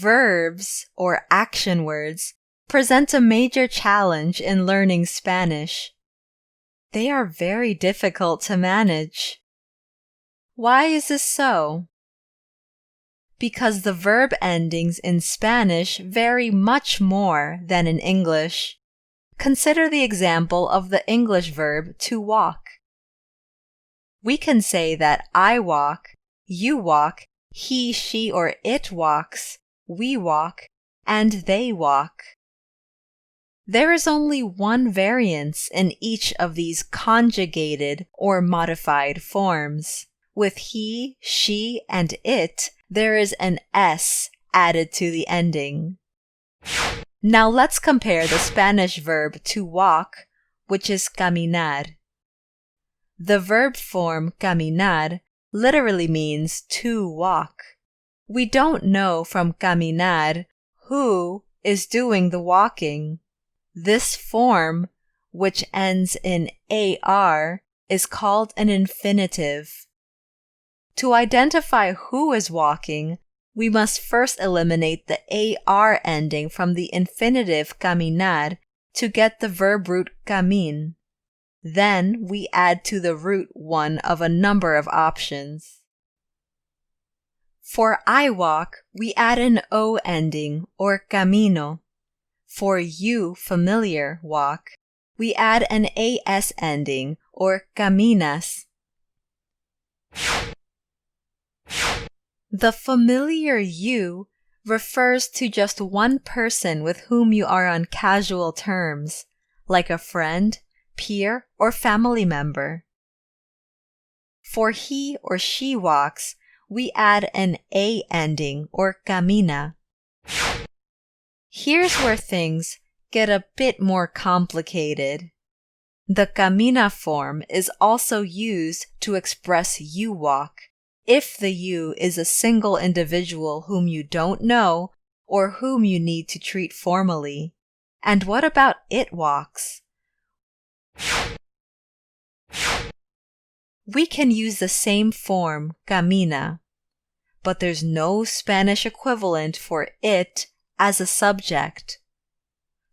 Verbs, or action words, present a major challenge in learning Spanish. They are very difficult to manage. Why is this so? Because the verb endings in Spanish vary much more than in English. Consider the example of the English verb to walk. We can say that I walk, you walk, he, she, or it walks, we walk, and they walk. There is only one variance in each of these conjugated or modified forms. With he, she, and it, there is an S added to the ending. Now let's compare the Spanish verb to walk, which is caminar. The verb form caminar literally means to walk. We don't know from caminar who is doing the walking. This form, which ends in AR, is called an infinitive. To identify who is walking, we must first eliminate the AR ending from the infinitive caminar to get the verb root camin. Then we add to the root one of a number of options. For I walk, we add an O ending, or camino. For you, familiar, walk, we add an AS ending, or caminas. The familiar you refers to just one person with whom you are on casual terms, like a friend, peer, or family member. For he or she walks, we add an A ending, or camina. Here's where things get a bit more complicated. The camina form is also used to express you walk, if the you is a single individual whom you don't know or whom you need to treat formally. And what about it walks? We can use the same form, camina, but there's no Spanish equivalent for it as a subject.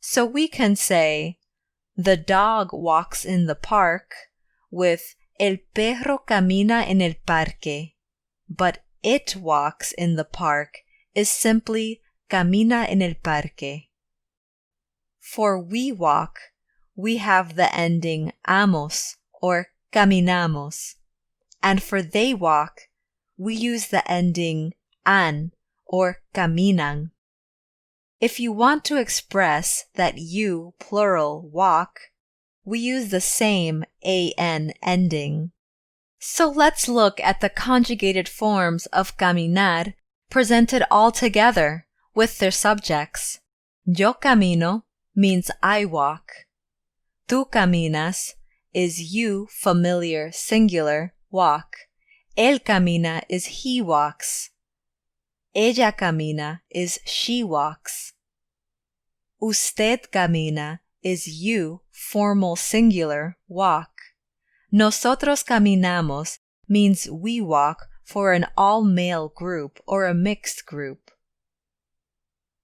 So we can say, the dog walks in the park, with el perro camina en el parque, but it walks in the park is simply camina en el parque. For we walk, we have the ending amos, or caminamos, and for they walk, we use the ending an, or caminan. If you want to express that you, plural, walk, we use the same an ending. So let's look at the conjugated forms of caminar presented all together with their subjects. Yo camino means I walk. Tú caminas is you, familiar, singular, walk. Él camina is he walks. Ella camina is she walks. Usted camina is you, formal singular, walk. Nosotros caminamos means we walk for an all-male group or a mixed group.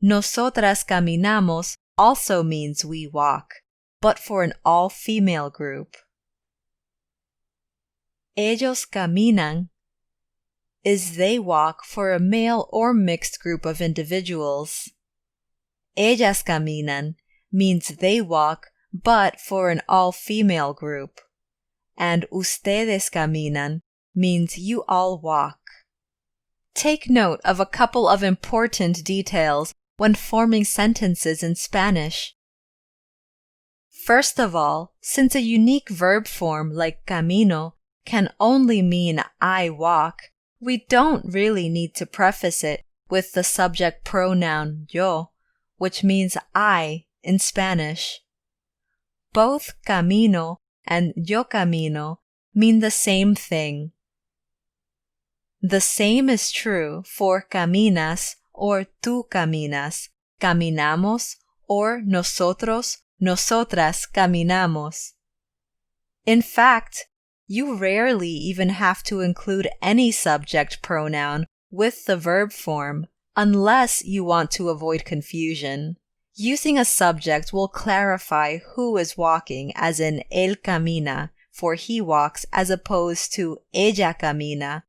Nosotras caminamos also means we walk, but for an all-female group. Ellos caminan is they walk for a male or mixed group of individuals. Ellas caminan means they walk, but for an all-female group. And ustedes caminan means you all walk. Take note of a couple of important details when forming sentences in Spanish. First of all, since a unique verb form like camino can only mean I walk, we don't really need to preface it with the subject pronoun yo, which means I in Spanish. Both camino and yo camino mean the same thing. The same is true for caminas or tú caminas, caminamos, or nosotros, nosotras caminamos. In fact, you rarely even have to include any subject pronoun with the verb form unless you want to avoid confusion. Using a subject will clarify who is walking, as in él camina, for he walks, as opposed to ella camina,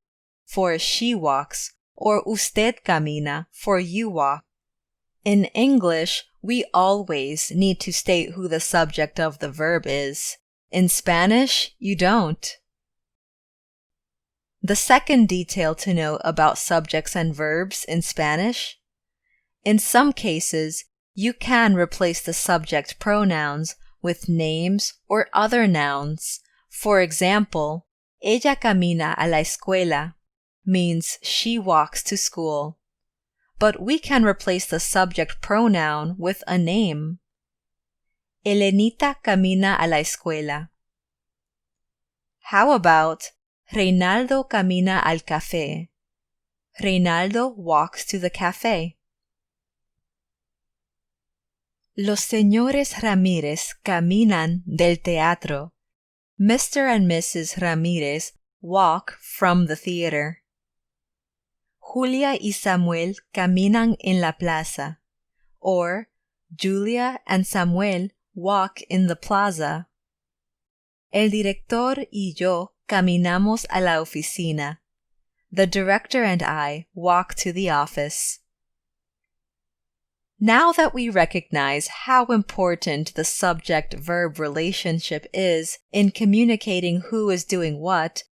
for she walks, or usted camina, for you walk. In English, we always need to state who the subject of the verb is. In Spanish, you don't. The second detail to note about subjects and verbs in Spanish: in some cases, you can replace the subject pronouns with names or other nouns. For example, ella camina a la escuela means she walks to school. But we can replace the subject pronoun with a name. Elenita camina a la escuela. How about Reinaldo camina al café? Reinaldo walks to the cafe. Los señores Ramírez caminan del teatro. Mr. and Mrs. Ramírez walk from the theater. Julia y Samuel caminan en la plaza, or Julia and Samuel walk in the plaza. El director y yo caminamos a la oficina. The director and I walk to the office. Now that we recognize how important the subject-verb relationship is in communicating who is doing what,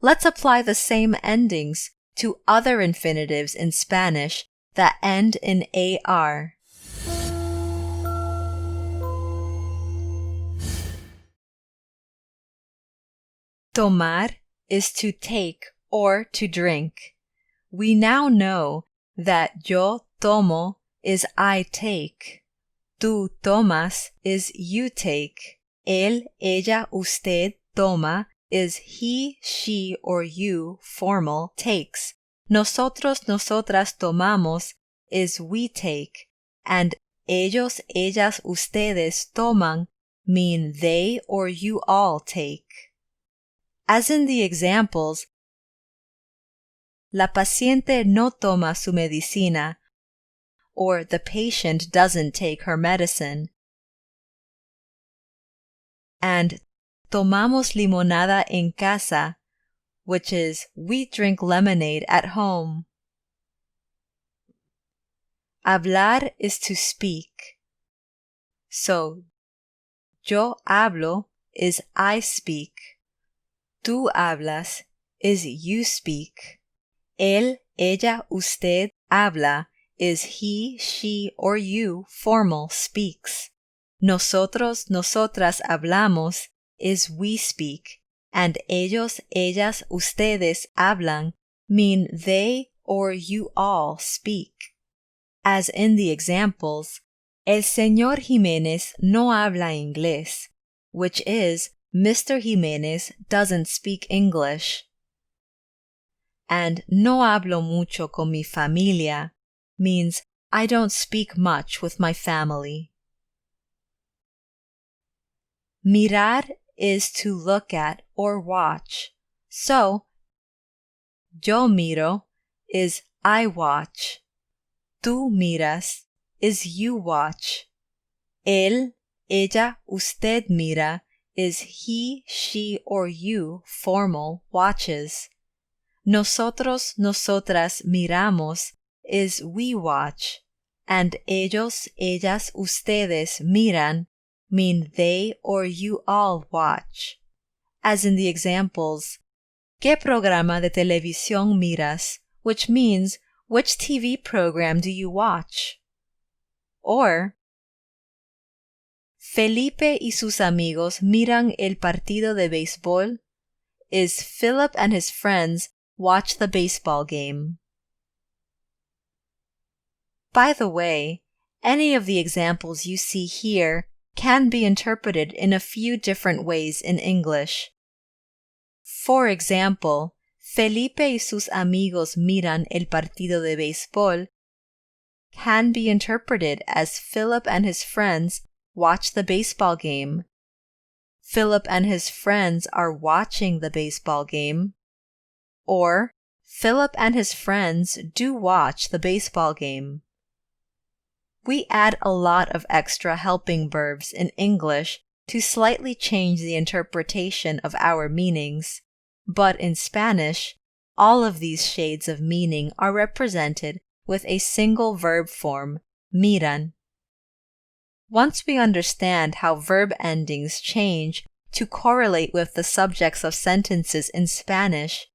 let's apply the same endings to other infinitives in Spanish that end in AR. Tomar is to take or to drink. We now know that yo tomo is I take. Tú tomas is you take. Él, ella, usted toma is he, she, or you, formal, takes. Nosotros, nosotras tomamos is we take. And ellos, ellas, ustedes toman mean they or you all take. As in the examples, la paciente no toma su medicina, or the patient doesn't take her medicine. And tomamos limonada en casa, which is we drink lemonade at home. Hablar is to speak. So, yo hablo is I speak. Tú hablas is you speak. Él, ella, usted habla is he, she, or you, formal, speaks. Nosotros, nosotras hablamos is we speak. And ellos, ellas, ustedes hablan mean they or you all speak. As in the examples, el señor Jiménez no habla inglés, which is Mr. Jiménez doesn't speak English. And no hablo mucho con mi familia means I don't speak much with my family. Mirar is to look at or watch. So, yo miro is I watch. Tú miras is you watch. Él, ella, usted mira is he, she, or you, formal, watches. Nosotros, nosotras miramos is we watch. And ellos, ellas, ustedes miran mean they or you all watch. As in the examples, ¿Qué programa de televisión miras? Which means, which TV program do you watch? Or, Felipe y sus amigos miran el partido de béisbol is Philip and his friends watch the baseball game. By the way, any of the examples you see here can be interpreted in a few different ways in English. For example, Felipe y sus amigos miran el partido de béisbol can be interpreted as Philip and his friends watch the baseball game. Philip and his friends are watching the baseball game. Or, Philip and his friends do watch the baseball game. We add a lot of extra helping verbs in English to slightly change the interpretation of our meanings, but in Spanish, all of these shades of meaning are represented with a single verb form, miran. Once we understand how verb endings change to correlate with the subjects of sentences in Spanish,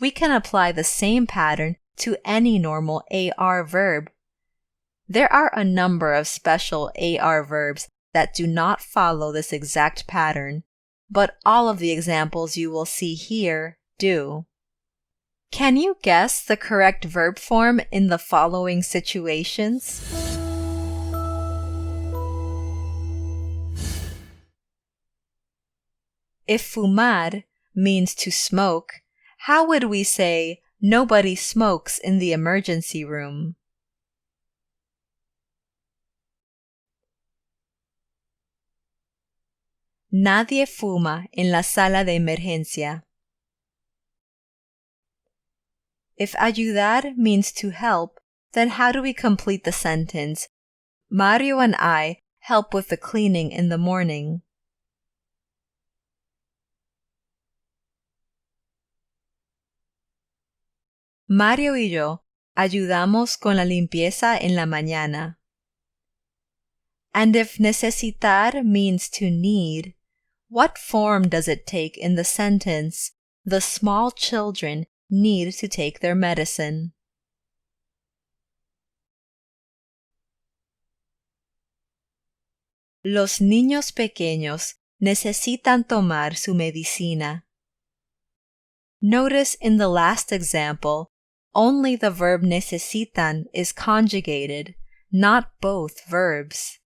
we can apply the same pattern to any normal AR verb. There are a number of special AR verbs that do not follow this exact pattern, but all of the examples you will see here do. Can you guess the correct verb form in the following situations? If fumar means to smoke, how would we say nobody smokes in the emergency room? Nadie fuma en la sala de emergencia. If ayudar means to help, then how do we complete the sentence? Mario and I help with the cleaning in the morning. Mario y yo ayudamos con la limpieza en la mañana. And if necesitar means to need, what form does it take in the sentence, the small children need to take their medicine? Los niños pequeños necesitan tomar su medicina. Notice in the last example, only the verb necesitan is conjugated, not both verbs.